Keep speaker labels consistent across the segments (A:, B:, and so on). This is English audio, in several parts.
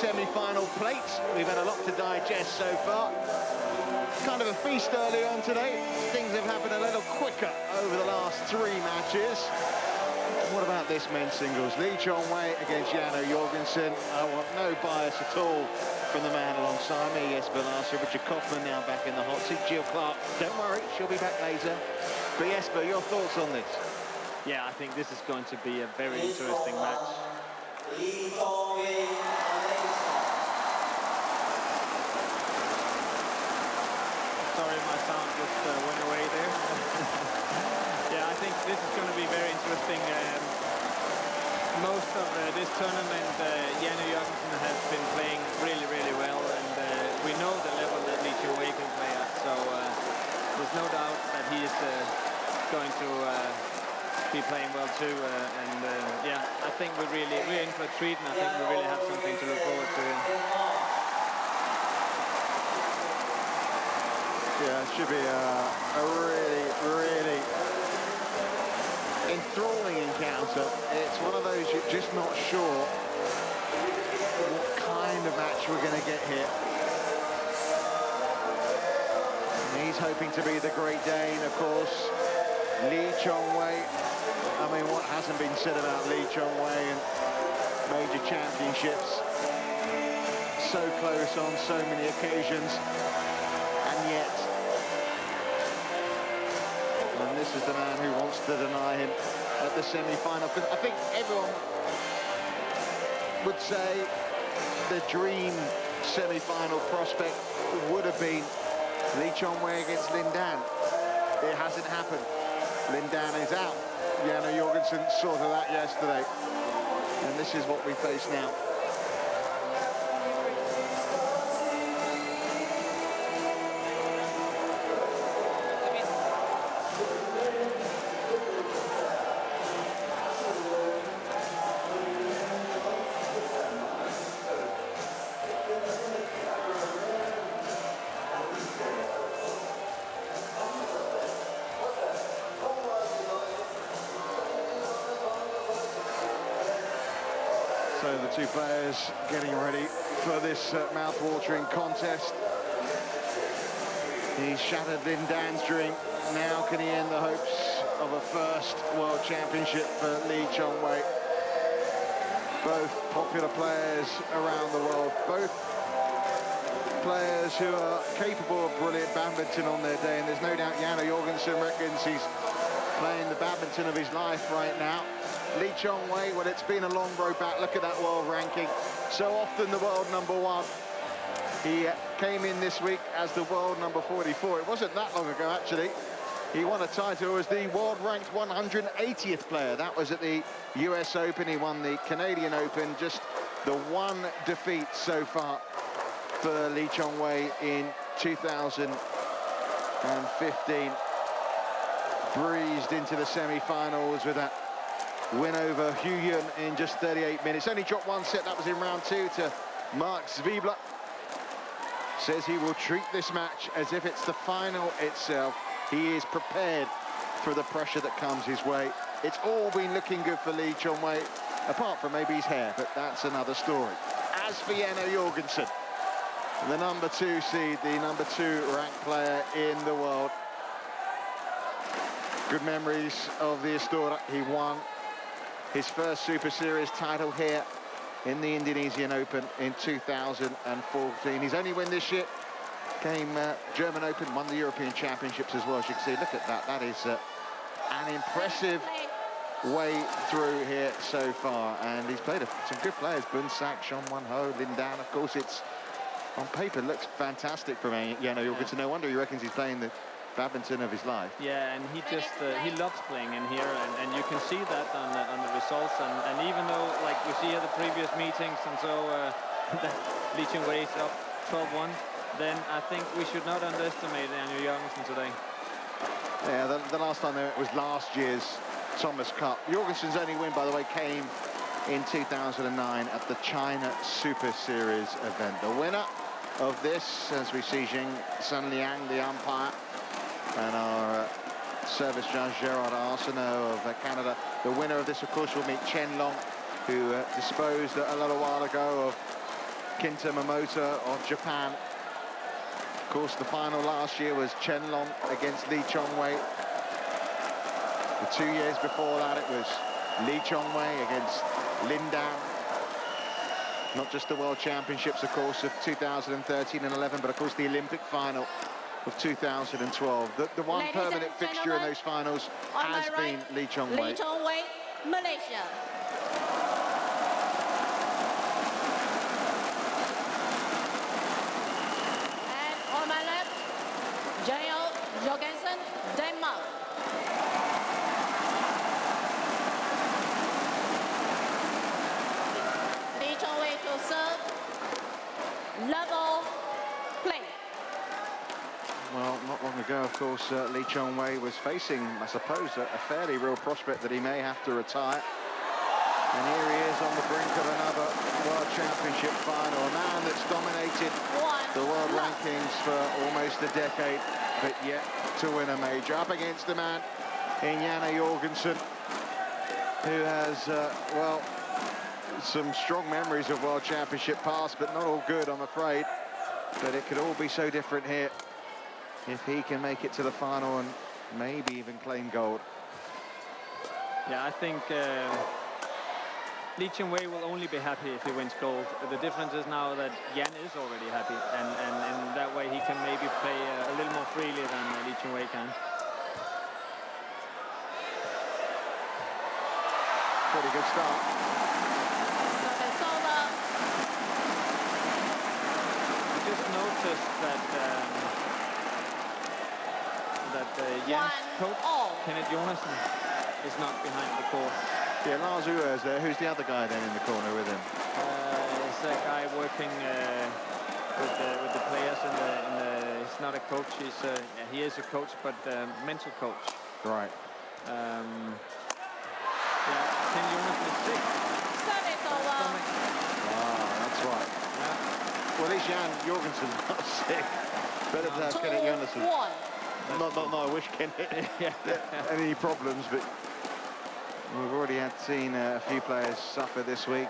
A: semi-final plate. We've had a lot to digest so far. Kind of a feast early on today. Things have happened a little quicker over the last 3 matches. What about this men's singles? Chong Wei against Jorgensen. I want no bias at all from the man alongside me, Jesper Larsen. Richard Kaufman now back in the hot seat. Jill Clark, don't worry, she'll be back later. But Jesper, your thoughts on this?
B: Yeah, I think this is going to be a very interesting match. Sorry, my sound just went away there. Yeah, I think this is going to be very interesting. Most of this tournament, Jorgensen has been playing really, really well, and we know the level that Chong Wei can play at, so there's no doubt that he is going to be playing well too, yeah, I think we're in for a treat, and I think we really have something to look forward to.
A: Yeah, it should be a really, really enthralling encounter. It's one of those you're just not sure what kind of match we're going to get here. And he's hoping to be the Great Dane, of course. Chong Wei. I mean, what hasn't been said about Chong Wei and major championships? So close on so many occasions, and yet. And this is the man who wants to deny him at the semi-final. Because I think everyone would say the dream semi-final prospect would have been Chong Wei against Lin Dan. It hasn't happened. Lin Dan is out. Jorgensen sorted that yesterday. And this is what we face now. So the two players getting ready for this mouth-watering contest. He's shattered Lin Dan's dream. Now can he end the hopes of a first World Championship for Chong Wei? Both popular players around the world. Both players who are capable of brilliant badminton on their day. And there's no doubt Jorgensen reckons he's playing the badminton of his life right now. Chong Wei, well, it's been a long road back. Look at that world ranking. So often the world #1. He came in this week as the world number 44. It wasn't that long ago, actually. He won a title as the world-ranked 180th player. That was at the US Open. He won the Canadian Open. Just the one defeat so far for Chong Wei in 2015. Breezed into the semi-finals with that win over Hu Yun in just 38 minutes. Only dropped one set, that was in round 2 to Mark Zwiebler. Says he will treat this match as if it's the final itself. He is prepared for the pressure that comes his way. It's all been looking good for Chong Wei, apart from maybe his hair, but that's another story. As for Jorgensen, the #2 seed, the #2 ranked player in the world. Good memories of the Istora. He won his first Super Series title here in the Indonesian Open in 2014. His only win this year came German Open, won the European Championships as well. As you can see, look at that. That is an impressive way through here so far. And he's played some good players. Bunsak, Shon Wan-ho, Lin Dan. Of course, it's on paper looks fantastic for Jorgensen. No wonder he reckons he's playing the badminton of his life.
B: Yeah, and he just he loves playing in here, and you can see that on the results. And even though, like we see at the previous meetings, and so that Chong Wei is up 12-1, then I think we should not underestimate Jorgensen today.
A: Yeah, the last time it was last year's Thomas Cup. Jorgensen's only win, by the way, came in 2009 at the China Super Series event. The winner of this, as we see Jing Sun Liang, the umpire, and our service judge Gerard Arsenault of Canada. The winner of this, of course, will meet Chen Long, who disposed a little while ago of Kinta Momota of Japan. Of course, the final last year was Chen-Long against Lee Chong Wei. The 2 years before that, it was Lee Chong Wei against Lin Dan. Not just the World Championships, of course, of 2013 and 11, but of course the Olympic final of 2012. The one
C: Ladies
A: permanent
C: and
A: fixture in
C: gentlemen,
A: those finals
C: on
A: has
C: my
A: been
C: right,
A: Lee Chong Wei.
C: Lee Chong Wei, Malaysia. And on my left, Jorgensen, Denmark. Lee Chong Wei to serve. Level play.
A: Well, not long ago, of course, Lee Chong Wei was facing, I suppose, a fairly real prospect that he may have to retire. And here he is on the brink of another World Championship final. A man that's dominated the world rankings for almost a decade, but yet to win a major. Up against a man in Janne Jorgensen, who has, well, some strong memories of World Championship past, but not all good, I'm afraid. But it could all be so different here if he can make it to the final and maybe even claim gold.
B: Yeah, I think Lee Chong Wei will only be happy if he wins gold. The difference is now that Jan is already happy, and in that way he can maybe play a little more freely than Lee Chong Wei can.
A: Pretty good start.
B: I just noticed that Jan's coach, Kenneth Jorgensen, is not behind the court.
A: Yeah, Lars Uer's there. Who's the other guy then in the corner with him?
B: It's a guy working with the players he's not a coach. He is a coach, but mental coach.
A: Right.
B: Yeah, Ken Jorgensen is sick.
C: Service over.
A: That's right.
B: Yeah.
A: Well, at least Jan Jorgensen's not sick. Better to have Kenneth Jorgensen.
C: 2-1.
A: No, I wish Kenneth had any problems, but we've already seen a few players suffer this week.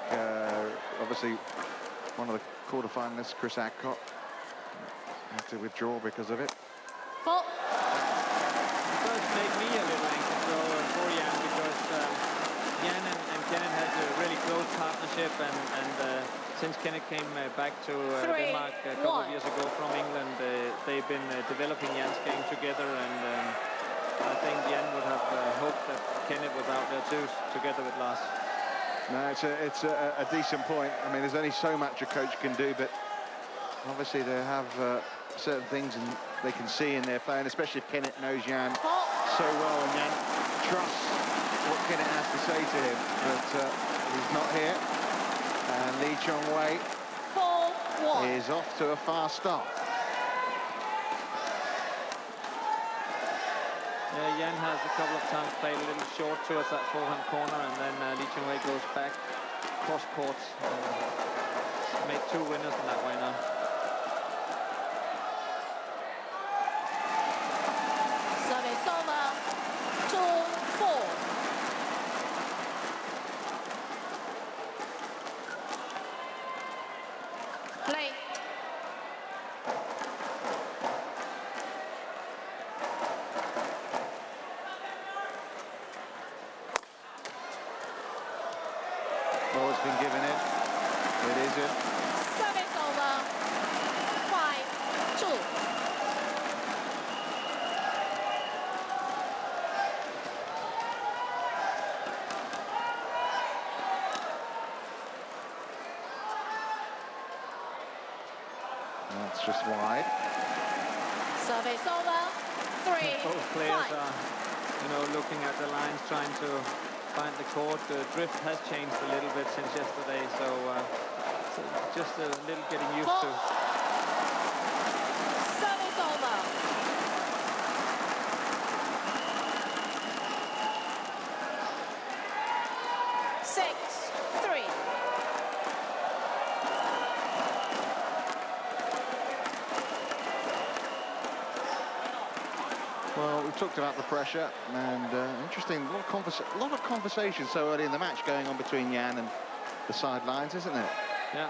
A: Obviously, one of the quarterfinalists, Chris Adcock, had to withdraw because of it.
C: Fault.
B: It does make me a little anxious for Jan, because Jan and Kenneth has a really close partnership, and since Kenneth came back to Denmark a couple of years ago from England, they've been developing Jan's game together, and I think Jan would have hoped that Kenneth was out there too, together with Lars.
A: No, it's a decent point. I mean, there's only so much a coach can do, but obviously they have certain things and they can see in their play, and especially if Kenneth knows Jan so well and Jan trusts what Kenneth has to say to him. But he's not here, and Lee Chong Wei
C: 4-1.
A: is off to a fast start.
B: Yeah, Jan has a couple of times played a little short towards that forehand corner, and then Lee Chong Wei goes back cross court. Made 2 winners in that way now.
C: Service over. 2-4. Play.
A: Well, it's been given in. It is in.
C: Service over. 5-2.
A: That's just wide.
C: Service over. 3-5.
B: Both players are, looking at the lines, trying to find the court. The drift has changed a little bit since yesterday, so just a little getting used to.
C: Service over.
A: Well, we've talked about the pressure, and interesting, a lot of conversation so early in the match going on between Jan and the sidelines, isn't it?
B: Yeah.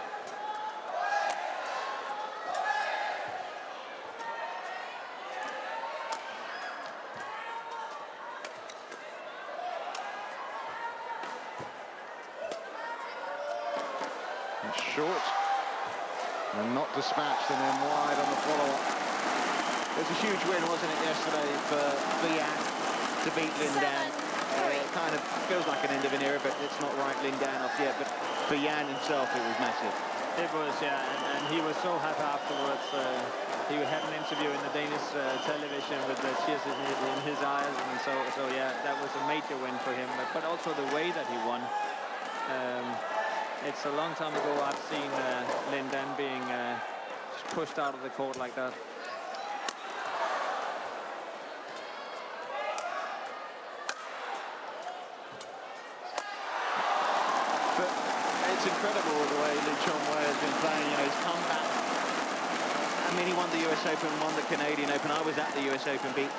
A: short and not dispatched, and then wide on the follow-up. It was a huge win, wasn't it, yesterday for Jan to beat Lindan. It kind of feels like an end of an era, but it's not right Lindan off yet. But for Jan himself, it was massive.
B: It was, yeah, and he was so happy afterwards. He had an interview in the Danish television with the tears in his eyes, and so yeah, that was a major win for him. But also the way that he won. It's a long time ago I've seen Lindan being just pushed out of the court like that.
A: But it's incredible the way Chong Wei has been playing. You know, he's come back. I mean, he won the US Open, won the Canadian Open. I was at the US Open, beat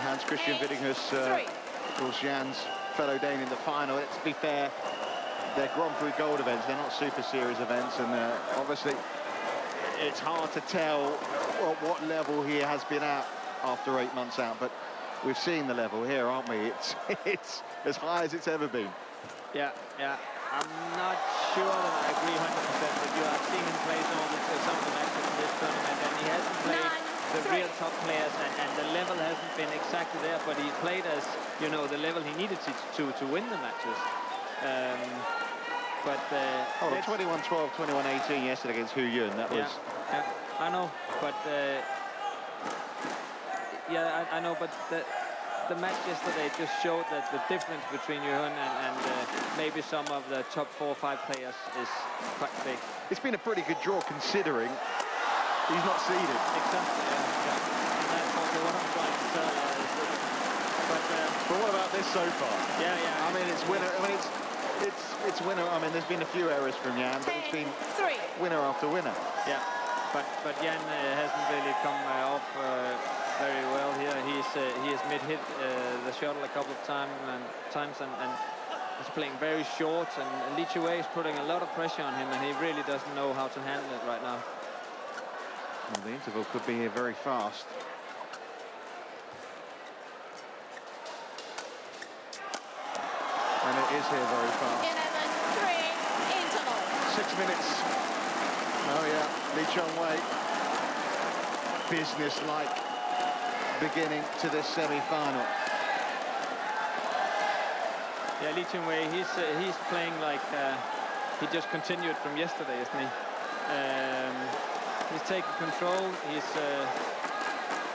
A: Hans Christian Wittinghus, of course, Jan's fellow Dane in the final. Let's be fair, they're Grand Prix Gold events. They're not Super Series events, and obviously it's hard to tell what level he has been at after 8 months out. But we've seen the level here, aren't we? It's as high as it's ever been.
B: Yeah. I'm not sure that I agree 100% with you. I've seen him play some of the matches in this tournament, and he hasn't played the real top players, and the level hasn't been exactly there, but he played as, you know, the level he needed to win the matches. But
A: 21-12, 21-18 yesterday against Hu Yun. That was.
B: Yeah, I know, but I know, but the match yesterday just showed that the difference between Johan and maybe some of the top 4 or 5 players is quite big.
A: It's been a pretty good draw considering he's not seeded.
B: Exactly, yeah. And that's also what I'm trying to tell.
A: But what about this so far?
B: Yeah.
A: I mean, it's winner. I mean, it's winner. I mean, there's been a few errors from Jan, but it's been winner after winner.
B: Yeah, but Jan hasn't really come off very well here. He has mid-hit the shuttle a couple of times and he's playing very short, and Li Wei is putting a lot of pressure on him, and he really doesn't know how to handle it right now.
A: Well, the interval could be here very fast. And it is here very fast.
C: 11-3 interval.
A: 6 minutes. Oh yeah, Li Chong Wei. Business-like beginning to this semi-final.
B: Yeah, Li Chong Wei, he's playing like he just continued from yesterday, isn't he? He's taking control. He's,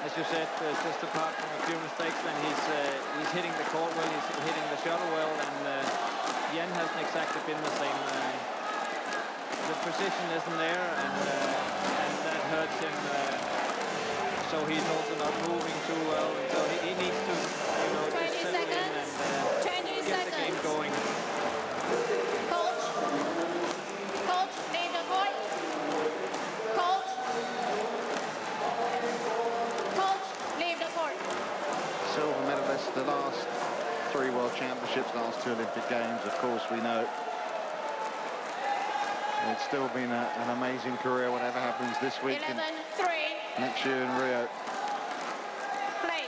B: as you said, just apart from a few mistakes, and he's hitting the court well. He's hitting the shuttle well, and Jan hasn't exactly been the same. The precision isn't there, and that hurts him. So he's also not moving too well, and so he needs to, you know, just settle in and get the game going.
C: Coach, leave the court. Coach, leave the court.
A: Silver medalist, the last 3 World Championships, last 2 Olympic Games, of course, we know. It's still been an amazing career, whatever happens this week.
C: 11-3.
A: Next year in Rio.
C: Play.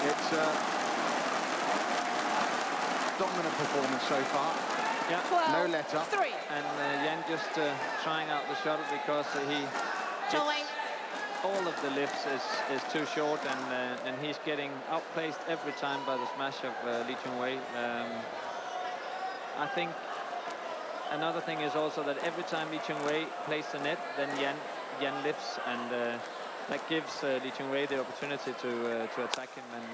A: It's a dominant performance so far.
B: Yeah.
C: 12,
A: no let up.
C: 3.
B: And Jan just trying out the shuttle because
C: Chong Wei.
B: all of the lifts is too short, and he's getting outplaced every time by the smash of Li Chong Wei. I think another thing is also that every time Li Chong Wei plays the net, then Jan lifts, and that gives Li Chong Wei the opportunity to attack him.
A: And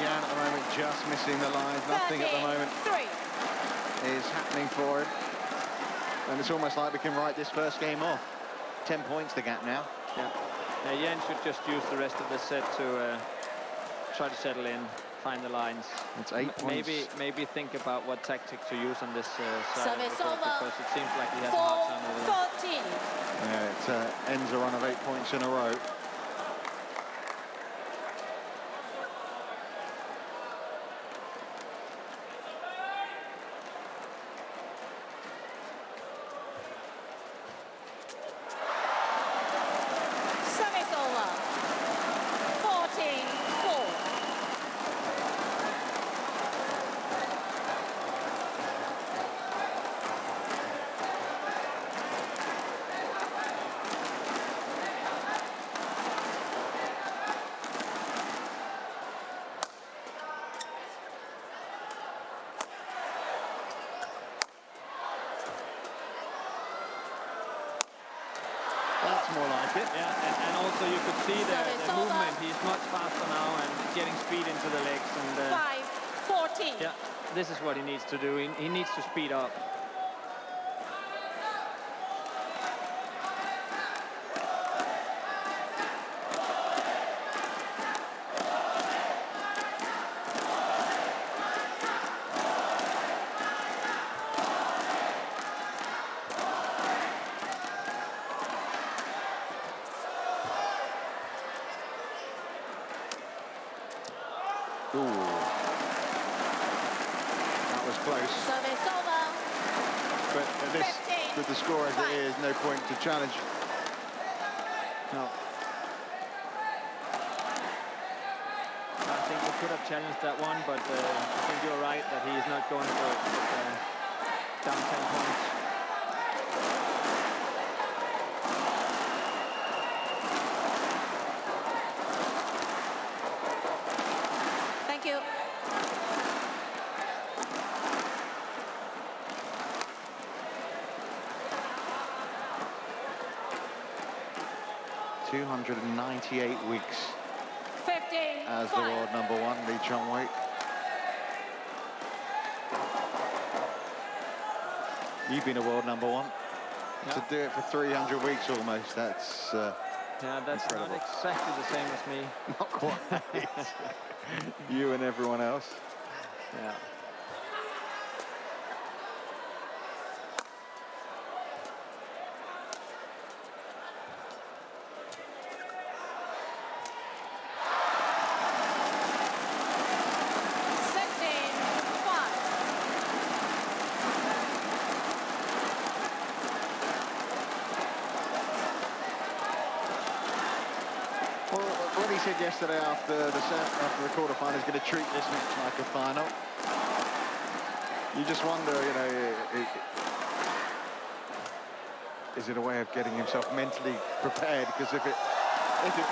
A: Jan at the moment just missing the lines. Nothing at the moment
C: 3.
A: is happening for him. And it's almost like we can write this first game off. 10 points the gap now.
B: Yeah. Jan should just use the rest of the set to try to settle in, find the lines.
A: It's 8 points.
B: Maybe think about what tactic to use on this side,
C: Service
B: because it seems like he has a hard time over there.
C: 4-14.
A: Yeah, it ends a run of 8 points in a row. more like it.
B: Yeah, and also you could see the
C: Service over.
B: movement. He's much faster now and getting speed into the legs. And
C: 5-14.
B: yeah, this is what he needs to do. He needs to speed up.
A: Ooh. That was close.
C: Service over.
A: But at this,
C: 15.
A: with the score as it is, no point to challenge.
B: No. I think we could have challenged that one, but I think you're right that he is not going for it. Down 10 points.
C: Thank you.
A: $298 weeks
C: 15.
A: as the
C: 5.
A: world number one, Lee Chong Wei. You've been a world number one.
B: Yeah.
A: To do it for 300 weeks almost, that's
B: Yeah, that's
A: incredible.
B: not exactly the same as me.
A: Not quite. You and everyone else.
B: Yeah.
A: What he said yesterday after the quarterfinal is going to treat this match like a final. You just wonder, you know, is it a way of getting himself mentally prepared? Because if it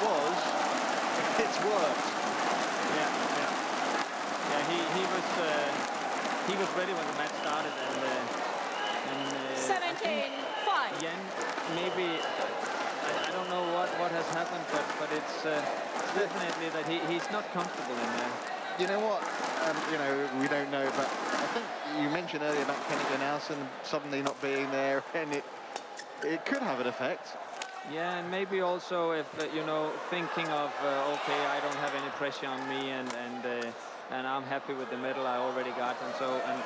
A: was, it's worked.
B: Yeah. He was ready when the match started, and
C: 17-5.
B: Jan, maybe I don't know what has happened, but it's definitely that he's not comfortable in there.
A: You know what? You know, we don't know, but I think you mentioned earlier about Kenny Nelson suddenly not being there, and it could have an effect.
B: Yeah, and maybe also if you know, thinking of okay, I don't have any pressure on me, and I'm happy with the medal I already got, and so and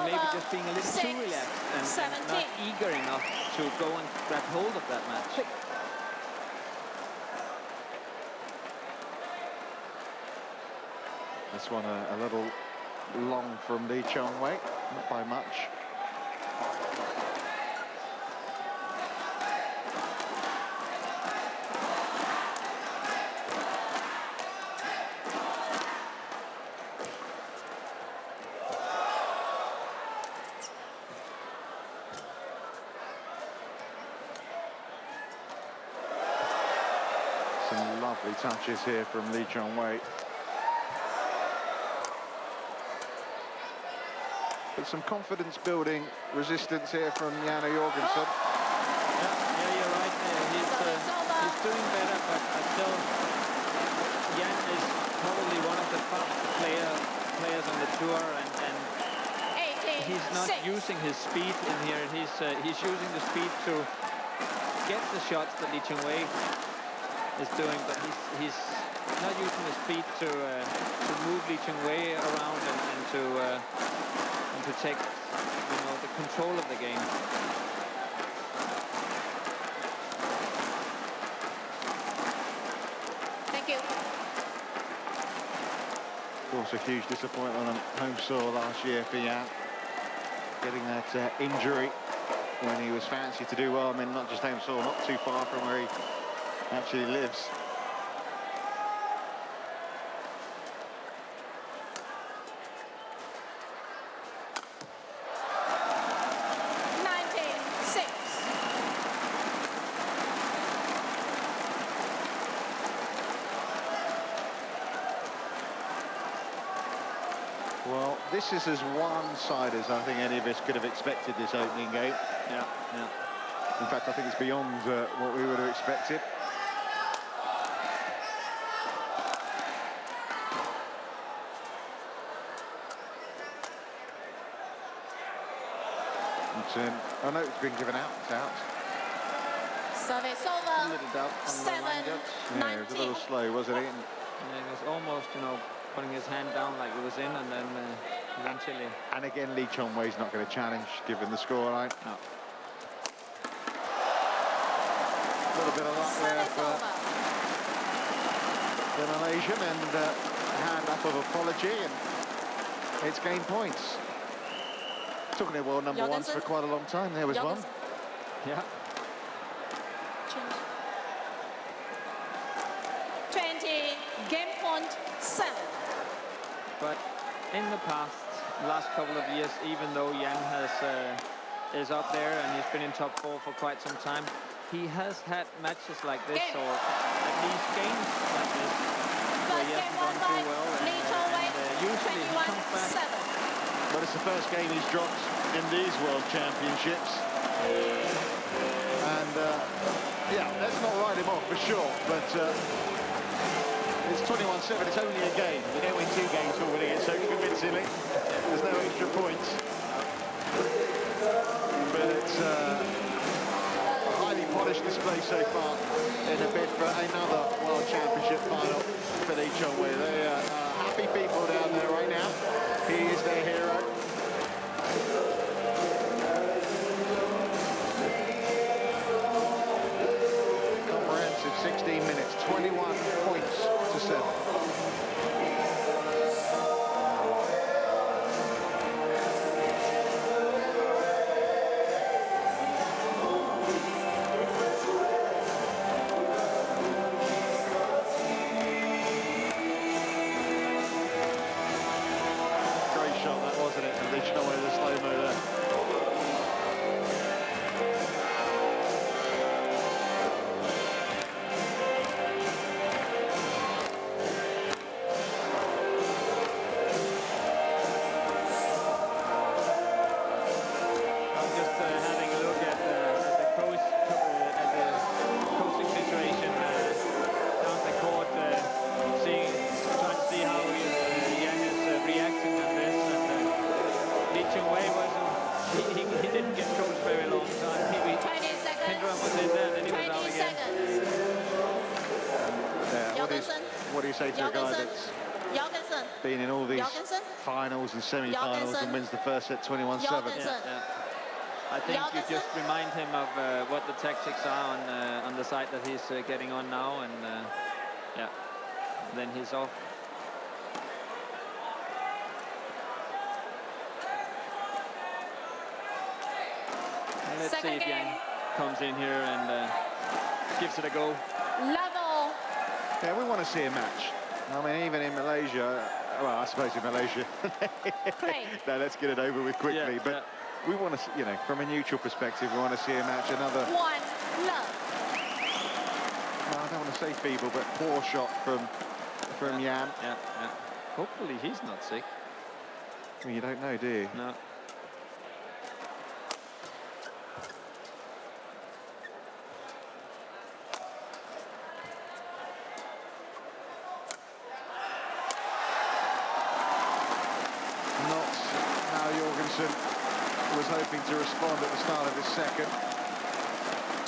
B: maybe just being a little too relaxed and not eager enough to go and grab hold of that match.
A: This one a little long from Lee Chong Wei, not by much. Some lovely touches here from Lee Chong Wei. But some confidence-building resistance here from Janne Jorgensen.
B: Yeah, you're right there. He's doing better, but still, Jan is probably one of the fastest players on the tour, and he's not using his speed in here. He's using the speed to get the shots that Lee Chong Wei is doing, but he's not using the speed to move Lee Chong Wei around and to take, you know, the control of the game.
C: Thank you.
A: Of course, a huge disappointment on home soil last year for Jan. Getting that injury when he was fancied to do well. I mean, not just home soil, not too far from where he actually lives. Well, this is as one-sided as I think any of us could have expected this opening game.
B: Yeah.
A: In fact, I think it's beyond what we would have expected. Oh no, it's been given out. It's out.
C: Service
B: A
C: over.
B: little doubt on the line judge.
A: Yeah, it was a little slow, wasn't it?
B: And he was almost, you know, putting his hand down like it was in, and then eventually.
A: And again, Lee Chong Wei's not going to challenge, given the scoreline.
B: No.
A: A little bit of luck there
C: Service
A: for
C: over.
A: the Malaysian, and a hand up of apology, and it's gained points. Talking to world number ones for
C: Jorgensen.
A: quite a long time. There was one.
C: Jorgensen.
B: Yeah.
C: 20, game point 7.
B: But in the past, last couple of years, even though Jan is up there and he's been in top 4 for quite some time, he has had matches like this,
C: Game.
B: or at least games like this, where
C: First
B: he
C: game
B: hasn't
C: won
B: done
C: by
B: too well,
C: Lee Chong Wei,
B: usually he comes back.
C: 21-7.
A: But it's the first game he's dropped in these World Championships. And, yeah, let's not write him off for sure, but it's 21-7, it's only a game. You don't win 2 games for winning it so convincingly. There's no extra points. But it's a highly polished display so far in a bid for another World Championship final for Lee Chong Wei. They are happy people down there right now. He is their hero. Comprehensive 16 minutes, 21 points to 7. What do you say to a guy that's been in all these finals and semi-finals and wins the first set 21-7?
B: Yeah. I think you just remind him of what the tactics are on the side that he's getting on now, and yeah, then he's off. And let's see if Yang comes in here and gives it a go.
C: Level.
A: Yeah, we want to see a match. I mean, even in Malaysia, well, I suppose in Malaysia. No, let's get it over with quickly. But we want to, you know, from a neutral perspective, we want to see a match. Another.
C: 1 love.
A: Well, I don't want to say feeble, but poor shot from Jan.
B: Yeah. Hopefully he's not sick.
A: Well, you don't know, do you?
B: No.
A: Jorgensen was hoping to respond at the start of his second.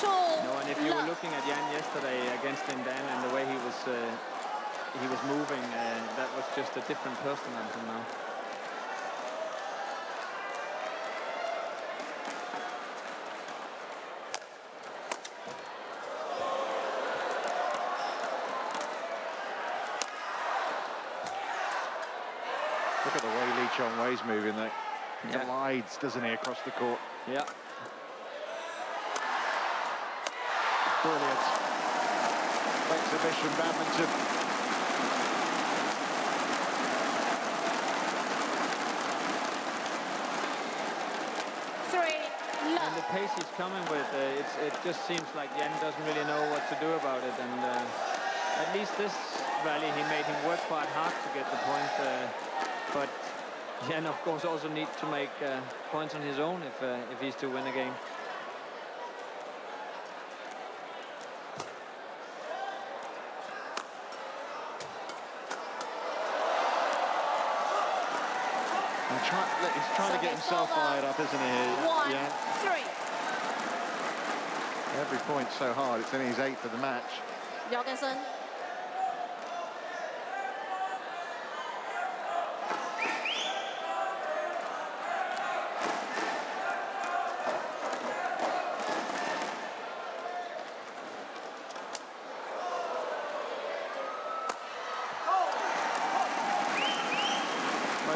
B: No, and if you were looking at Jan yesterday against Lindan and the way he was moving, that was just a different person until now.
A: Look at the way Lee Chong Wei's moving there. Glides, doesn't he, across the court?
B: Yeah.
A: Brilliant. Exhibition badminton.
B: And the pace he's coming with, it just seems like Jan doesn't really know what to do about it. And at least this rally, he made him work quite hard to get the point. But Jan, of course, also needs to make points on his own if he's to win a game.
A: He's trying to get himself fired up, isn't he?
C: 1-3.
A: Every point so hard. It's only his 8th of the match.
C: Jorgensen.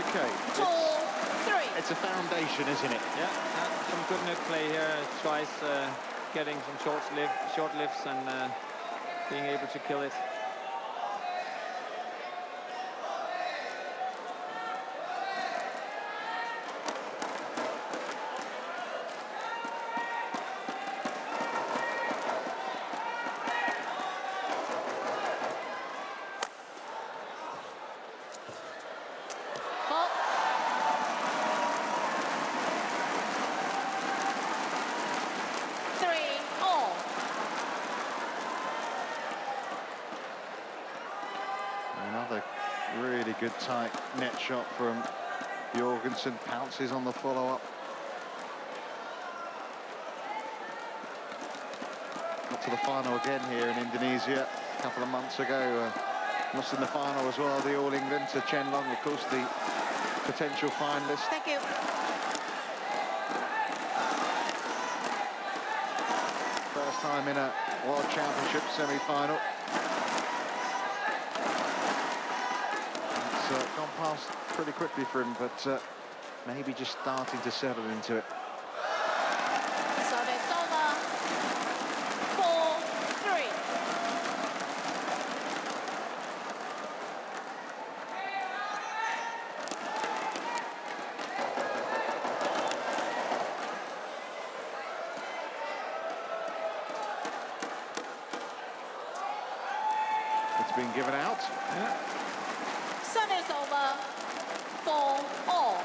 A: Okay.
C: 2-3.
A: It's a foundation, isn't it?
B: Yeah, some good net play here. Twice getting some short lifts and being able to kill it.
A: Another really good tight net shot from Jorgensen. Pounces on the follow-up. Got to the final again here in Indonesia a couple of months ago. Lost in the final as well, the All England to Chen Long, of course, the potential finalist.
C: Thank you.
A: First time in a World Championship semi-final. It's gone past pretty quickly for him, but maybe just starting to settle into it.
C: Service over. 4-3.
A: It's been given out.
B: Yeah.
C: Service over. 4-all.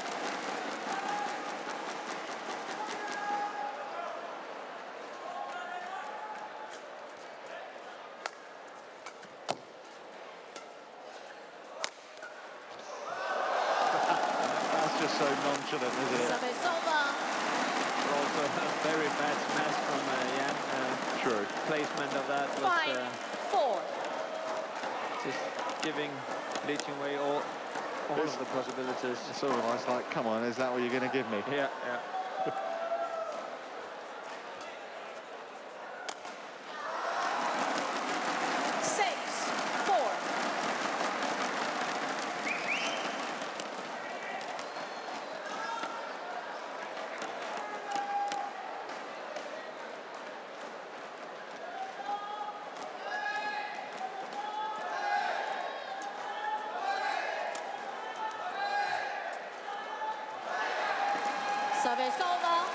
A: That's just so nonchalant, isn't it?
C: Service over.
B: Also a very bad smash from Jan.
A: True.
B: Placement of that was
C: 5-4.
B: just giving Lee Chong-Wei all of the possibilities.
A: It's almost like, come on, is that what you're going to give me?
B: Yeah, yeah.
C: Service over.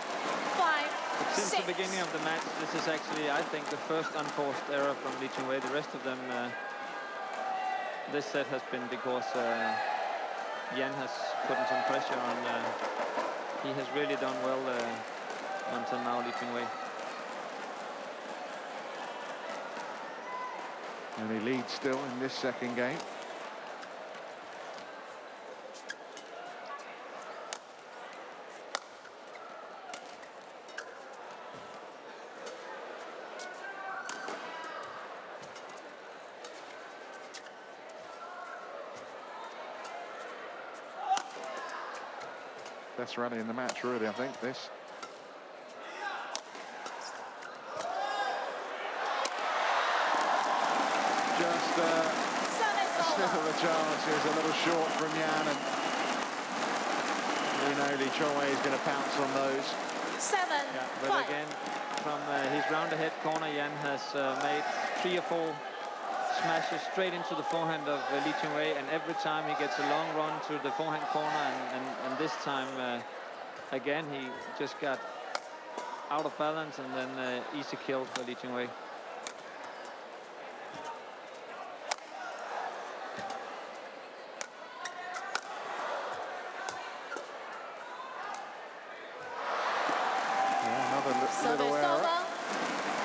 C: 5-6.
B: Since the beginning of the match, this is actually, I think, the first unforced error from Lee Chong-Wei. The rest of them, this set has been because Jan has put some pressure on. He has really done well until now, Lee Chong-Wei.
A: And he leads still in this second game. Best rally in the match, really, I think, this. Just a sniff of a chance. He was a little short from Jan, and we know Lee Chong-Wei is going to pounce on those.
C: 7-5.
B: Yeah, but again, from his round-ahead corner, Jan has made 3 or 4 smashes straight into the forehand of Lee Chong-Wei, and every time he gets a long run to the forehand corner, and this time, again, he just got out of balance, and then easy kill for Lee Chong-Wei.
A: Little error.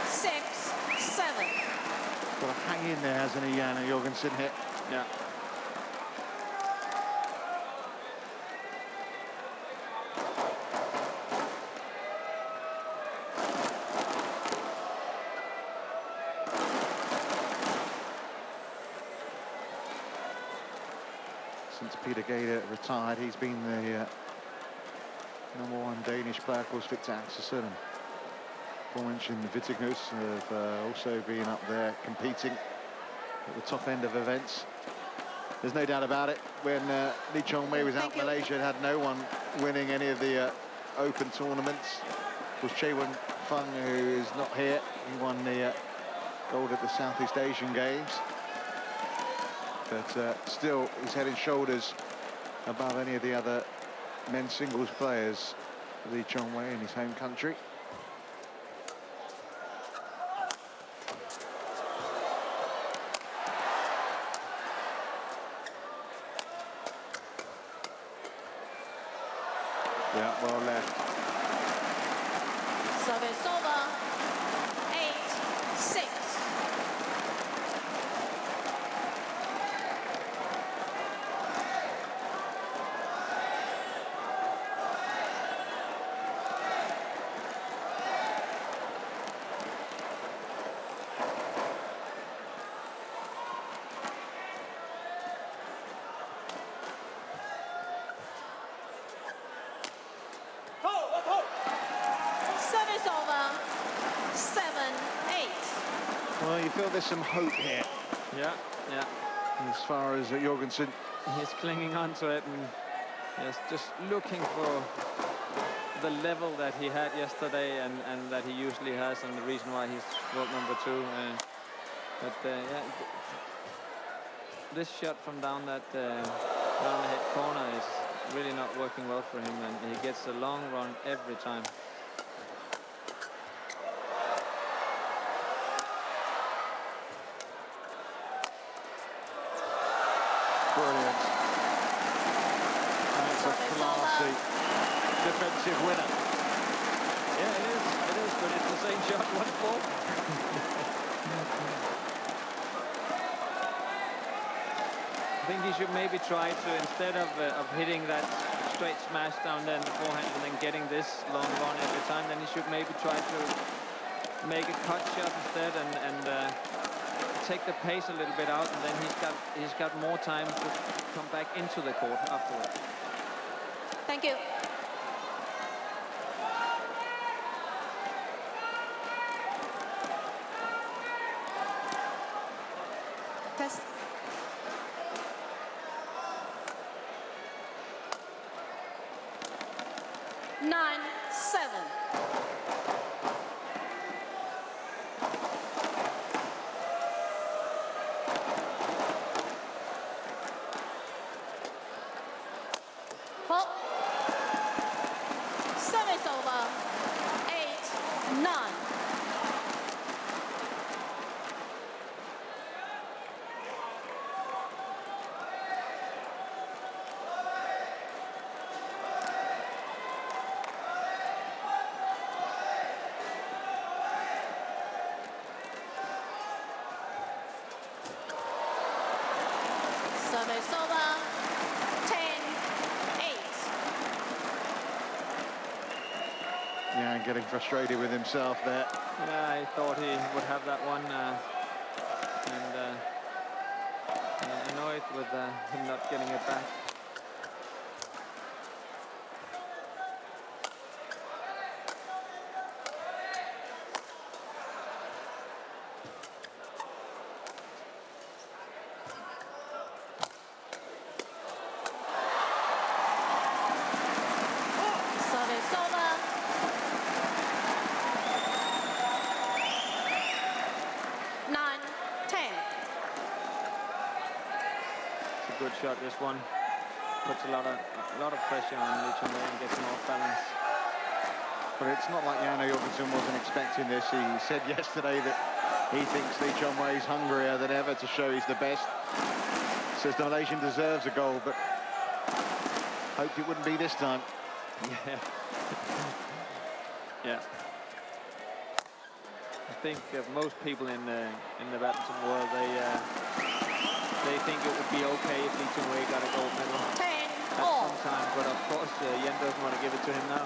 C: 6-7.
A: Got to hang in there, hasn't he, Jan? Jorgensen hit.
B: Yeah.
A: Since Peter Gader retired, he's been the #1 Danish player. Of course, Victor Axelsen and aforementioned Vittinghus have also been up there competing at the top end of events. There's no doubt about it. When Lee Chong Wei was out in Malaysia, had no one winning any of the open tournaments. Of course, Chae Wen Fung, who is not here, he won the gold at the Southeast Asian Games. But still, he's head and shoulders above any of the other men's singles players, Lee Chong Wei in his home country. Yeah, well left.
C: Service over. 8-6. Service over. 7-8.
A: Well, you feel there's some hope here
B: Yeah, yeah.
A: as far as Jorgensen.
B: He's clinging on to it and just looking for the level that he had yesterday and that he usually has, and the reason why he's world #2. Yeah, this shot from down that down the head corner is really not working well for him, and he gets a long run every time.
A: Brilliant. And it's a classy defensive winner.
B: Yeah, it is, but it's the same shot, 1-4. I think he should maybe try to, instead of hitting that straight smash down there in the forehand and then getting this long run every time, then he should maybe try to make a cut shot instead and take the pace a little bit out, and then he's got more time to come back into the court afterwards.
C: Thank you. Test. Nine, 7. Fault. Service over. 8-9. Service over. 10-8.
A: Yeah, getting frustrated with himself there.
B: Yeah, I thought he would have that one, and annoyed with him not getting it back.
C: Service over. 9-10.
B: It's a good shot, this one. Puts a lot of pressure on Lee Chong Wei and gets him off balance.
A: But it's not like Jan Jorgensen wasn't expecting this. He said yesterday that he thinks Lee Chong Wei is hungrier than ever to show he's the best. Says the Malaysian deserves a goal, but hoped it wouldn't be this time.
B: Yeah. Yeah. I think most people in the badminton world, they think it would be okay if Lee Chong Wei got a gold medal
C: 10
B: at
C: all.
B: some time, but of course Yen doesn't want to give it to him now.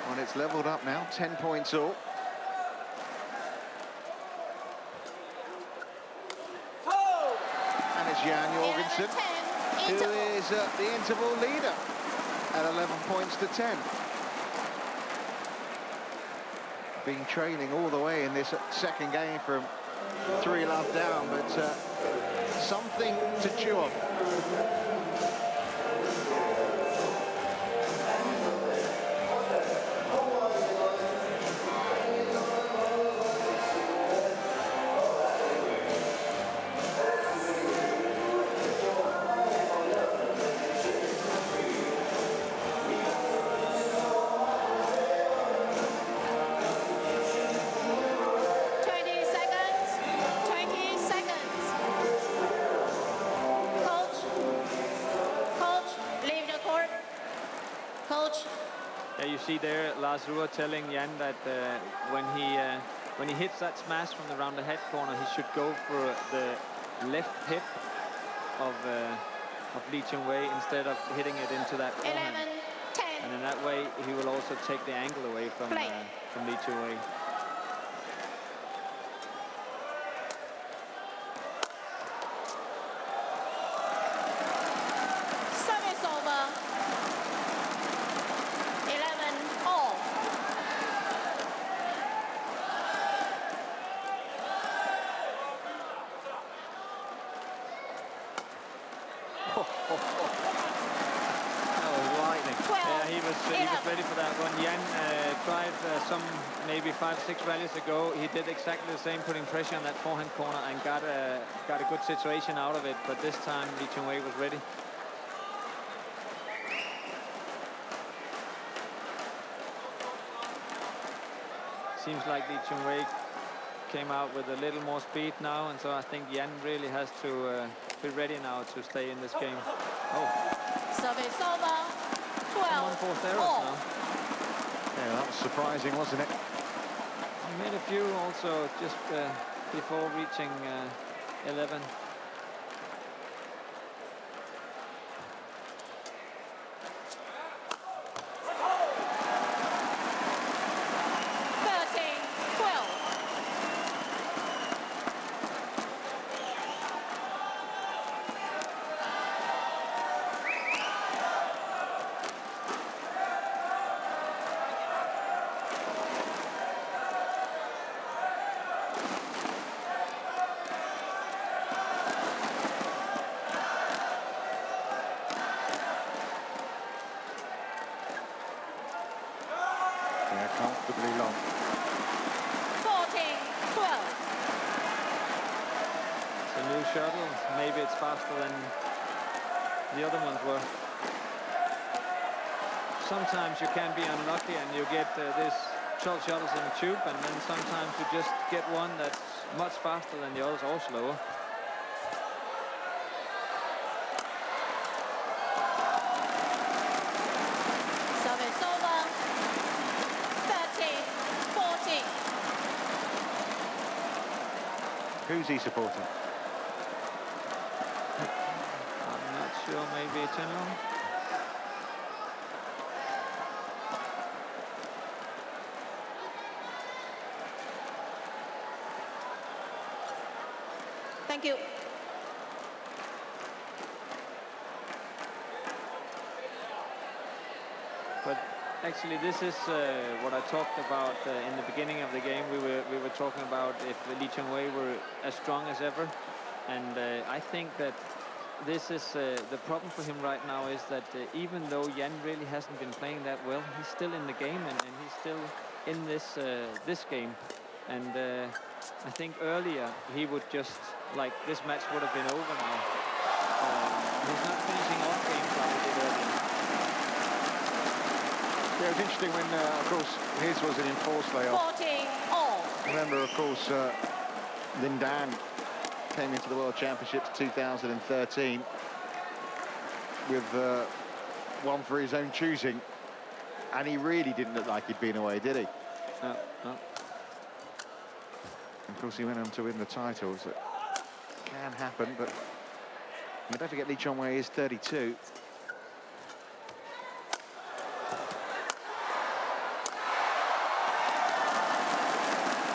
A: Well, it's leveled up now, 10 points all. Jan Jorgensen,
C: 11-10,
A: who
C: interval.
A: is the interval leader at 11 points to 10. Been trailing all the way in this second game from 3-love down, but something to chew on.
B: Yeah, you see there Lars Ruhr telling Jan that when he hits that smash from around the head corner, he should go for the left hip of Lee Chong Wei instead of hitting it into that forehand.
C: 11-10.
B: And in that way, he will also take the angle away from Lee Chong Wei.
C: Service over. 11-all.
B: Yeah, he was ready for that one. Jan tried some maybe 5-6 rallies ago. He did exactly the same, putting pressure on that forehand corner and got a good situation out of it. But this time, Lee Chong Wei was ready. Seems like Lee Chong Wei came out with a little more speed now, and so I think Jan really has to be ready now to stay in this game. Oh.
C: Service over. 12 all.
A: Yeah, that was surprising, wasn't it?
B: He made a few also just before reaching 11.
A: Comfortably long.
C: 14-12.
B: It's a new shuttle. Maybe it's faster than the other ones were. Sometimes you can be unlucky and you get this 12 shuttles in a tube, and then sometimes you just get one that's much faster than the others or slower.
C: Service over. 13-14.
A: Who's he supporting?
B: I'm not sure, maybe Chenlong.
C: Thank you.
B: But actually, this is what I talked about in the beginning of the game. We were talking about if Lee Chong Wei were as strong as ever, and I think that this is the problem for him right now is that even though Jan really hasn't been playing that well, he's still in the game and he's still in this this game. And I think earlier he would just like this match would have been over now. He's not finishing off games like he did earlier.
A: Yeah, it was interesting when, of course, his was an enforced layoff.
C: 14-all.
A: Remember, of course, Lin Dan came into the World Championships 2013 with one for his own choosing, and he really didn't look like he'd been away, did he?
B: No.
A: Of course, he went on to win the titles. That can happen, but don't forget Lee Chong Wei is 32.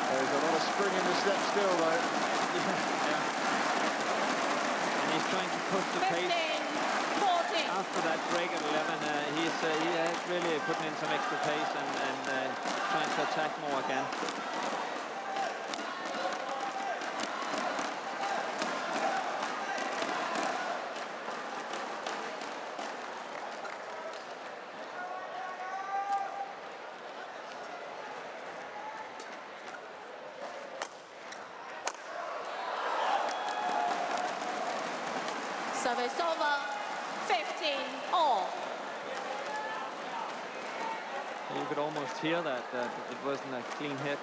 A: There's a lot of spring in the step still, though.
B: Yeah. And he's trying to push the
C: 15,
B: pace.
C: 14.
B: After that break at 11, he has really putting in some extra pace and trying to attack more again.
C: Service over, 15 all.
B: You could almost hear that it wasn't a clean hit.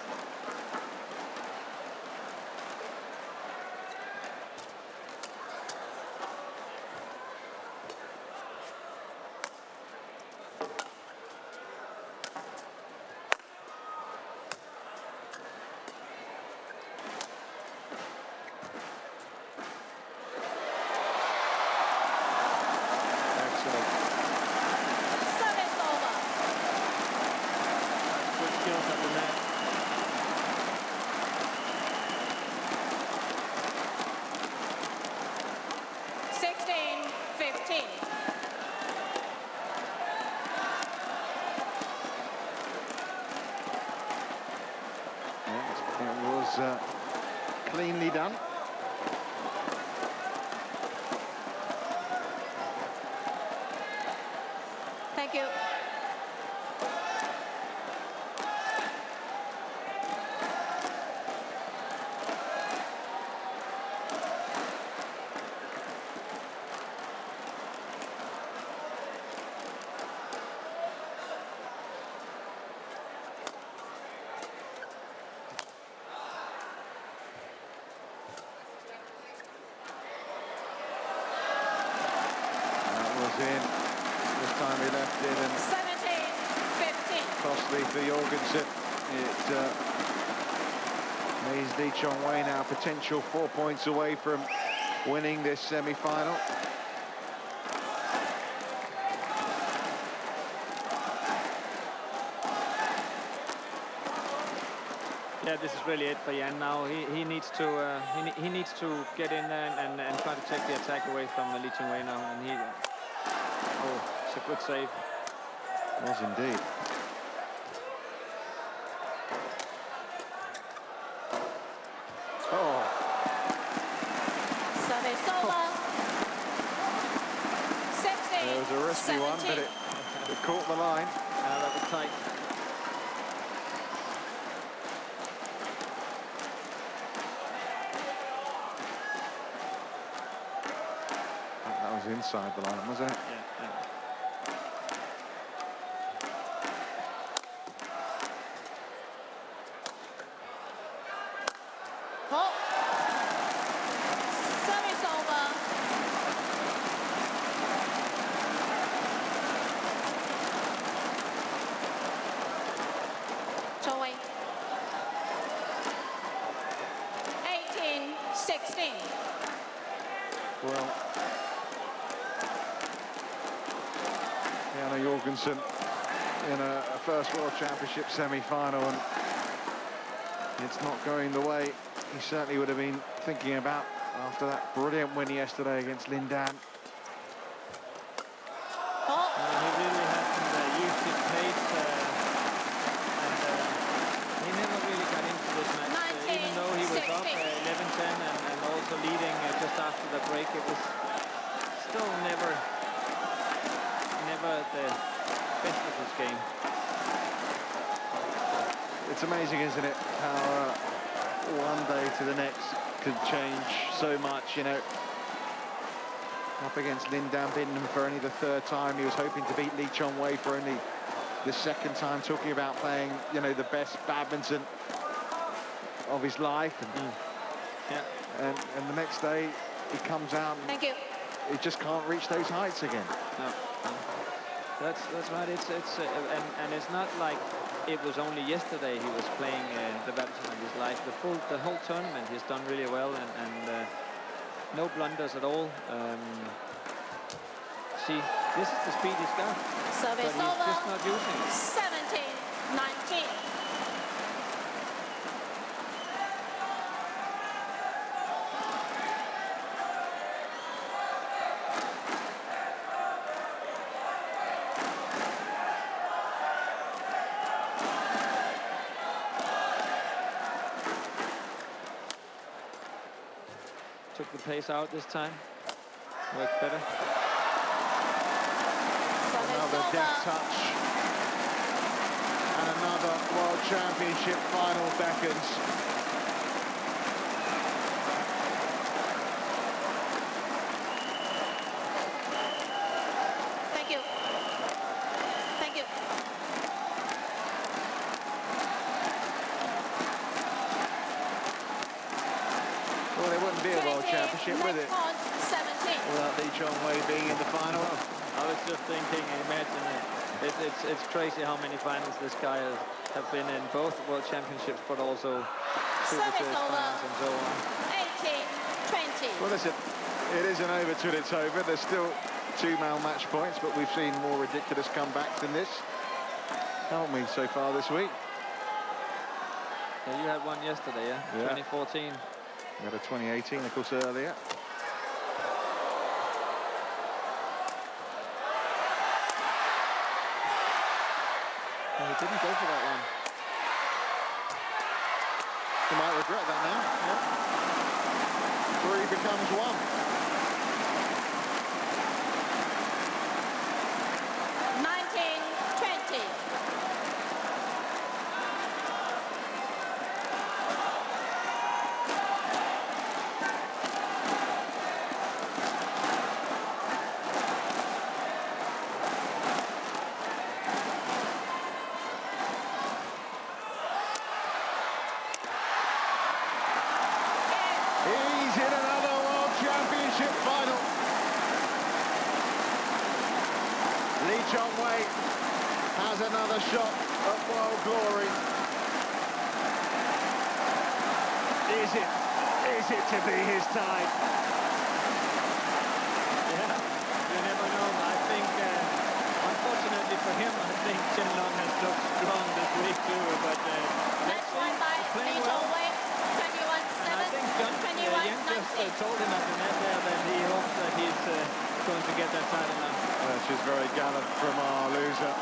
C: Service over.
B: Good skills at the net.
A: It was cleanly done.
C: Thank you.
A: In. This time he left it and
C: 17-15.
A: costly for Jorgensen. It leaves Lee Chong Wei now potential 4 points away from winning this semi-final.
B: Yeah, this is really it for Jan now. He needs to he needs to get in there and try to take the attack away from Lee Chong Wei now. And oh, it's a good save.
A: Was indeed. Oh,
C: Service over. 16.
A: it was a risky one, but it caught the line.
B: That was tight.
A: That was inside the line, wasn't it?
B: Yeah.
C: Oh. Service over. Chong Wei. 18-16.
A: Well, Jan Jorgensen in a first World Championship semi-final, and it's not going the way he certainly would have been thinking about after that brilliant win yesterday against Lindan.
C: Oh.
B: He really hasn't used his pace, and he never really got into this match. Even though he was up 11-10 and also leading just after the break, it was still never the best of his game.
A: It's amazing, isn't it, how one day to the next could change so much, you know. Up against Lindan, beating him for only the third time. He was hoping to beat Lee Chong Wei for only the second time, talking about playing, you know, the best badminton of his life. And, and the next day, he comes out and
C: Thank you.
A: he just can't reach those heights again.
B: No. That's right. And it's not like it was only yesterday he was playing the badminton of his life. The whole tournament he's done really well, and no blunders at all. See, this is the speed he's got,
C: Service
B: but he's
C: over.
B: just not using it.
C: 17-19.
B: Took the pace out this time. Worked better.
A: Another deft touch. And another World Championship final beckons.
C: Thank you. Thank you.
A: Well, there wouldn't be a World Championship, would it?
C: 17.
A: Without Lee Chong Wei being in the final.
B: I was just thinking, imagine it. It's crazy how many finals this guy have been in, both World Championships, but also Super
C: Service
B: Series
C: over.
B: finals and so on.
C: 18-20.
A: Well, listen, it isn't over till it's over. There's still 2 male match points, but we've seen more ridiculous comebacks than this, haven't we, so far this week?
B: Yeah, you had one yesterday, yeah?
A: Yeah.
B: 2014.
A: We had a 2018, of course, earlier.
B: Oh, he didn't go for that one.
A: You might regret that now.
B: Yep.
A: 3 becomes 1.
C: 19-20.
A: He's in another World Championship final. Lee Chong Wei has another shot at world glory. Is it to be his time?
B: Yeah, you never know. I think, unfortunately for him, I think Chen Long has looked strong this week too. But
C: That's won by
B: playing
C: Lee
B: well.
C: Chong Wei.
B: I think Jen just told him at the net there that he hopes that he's going to get that title now.
A: Which is very gallant from our loser,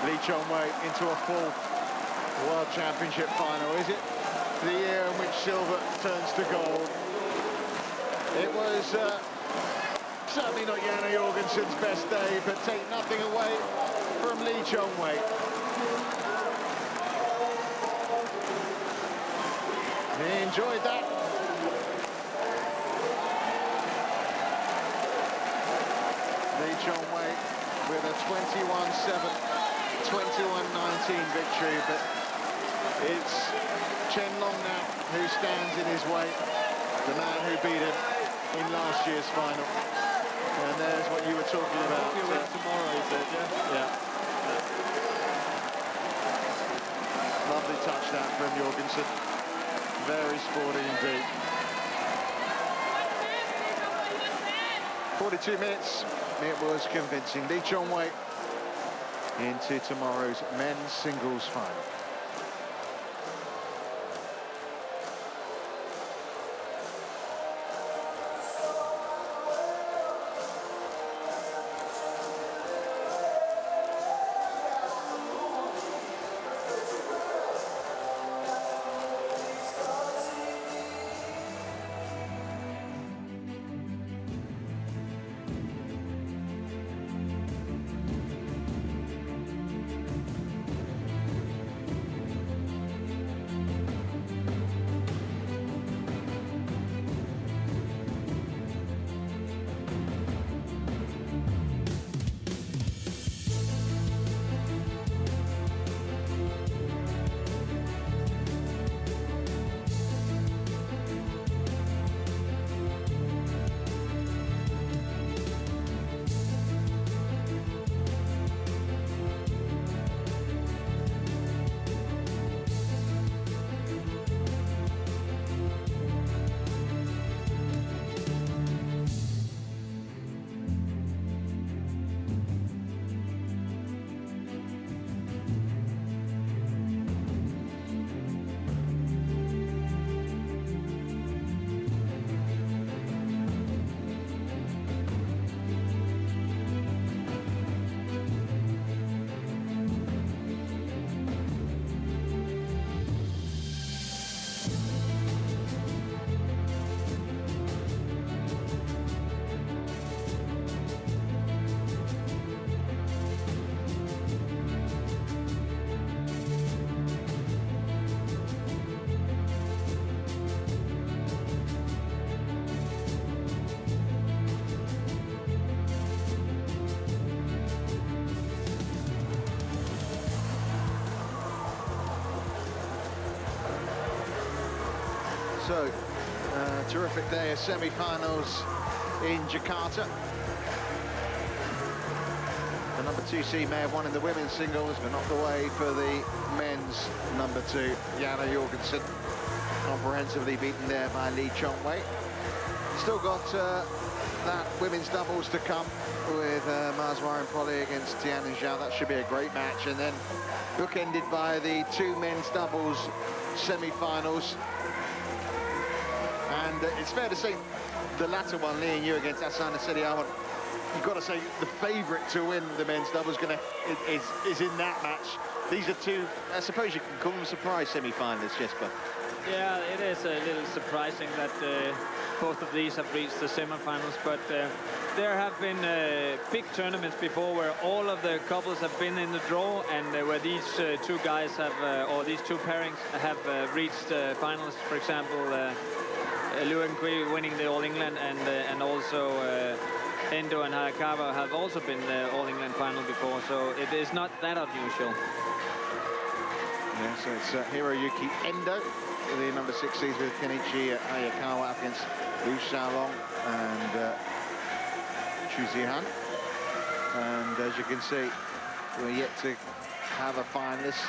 A: Lee Chong Wei, into a full World Championship final. Is it the year in which silver turns to gold? It was certainly not Janne Jorgensen's best day, but take nothing away from Lee Chong Wei. He enjoyed that. Lee Chong Wei with a 21-7, 21-19 victory, but it's Chen Long now who stands in his way, the man who beat him in last year's final. And there's what you were talking about.
B: You win tomorrow, he said, yeah?
A: Yeah. Lovely touch that from Jorgensen. Very sporty indeed. 42 minutes. It was convincing. Lee Chong Wei into tomorrow's men's singles final. So, terrific day of semi-finals in Jakarta. The number 2 seed may have won in the women's singles, but not the way for the men's number 2, Janne Jorgensen. Comprehensively beaten there by Chong Wei. Still got that women's doubles to come with Mazwar Poli against Tian Zhao. That should be a great match. And then bookended by the 2 men's doubles semi-finals. And it's fair to say the latter one, Lee and Yu against Asana Sediawan, you've got to say the favourite to win the men's doubles is in that match. These are 2, I suppose you can call them surprise semi-finalists, Jesper.
B: Yeah, it is a little surprising that both of these have reached the semi-finals, but there have been big tournaments before where all of the couples have been in the draw, and where these 2 guys have, or these 2 pairings have reached finals. For example, Liu and Kui winning the All England, and also Endo and Hayakawa have also been the All England final before, so it is not that unusual.
A: Yeah, so it's Hiroyuki Endo, the number 6 seeds with Kenichi Hayakawa up against Liu Xiaolong and Chu Zihan. And as you can see, we're yet to have a finalist.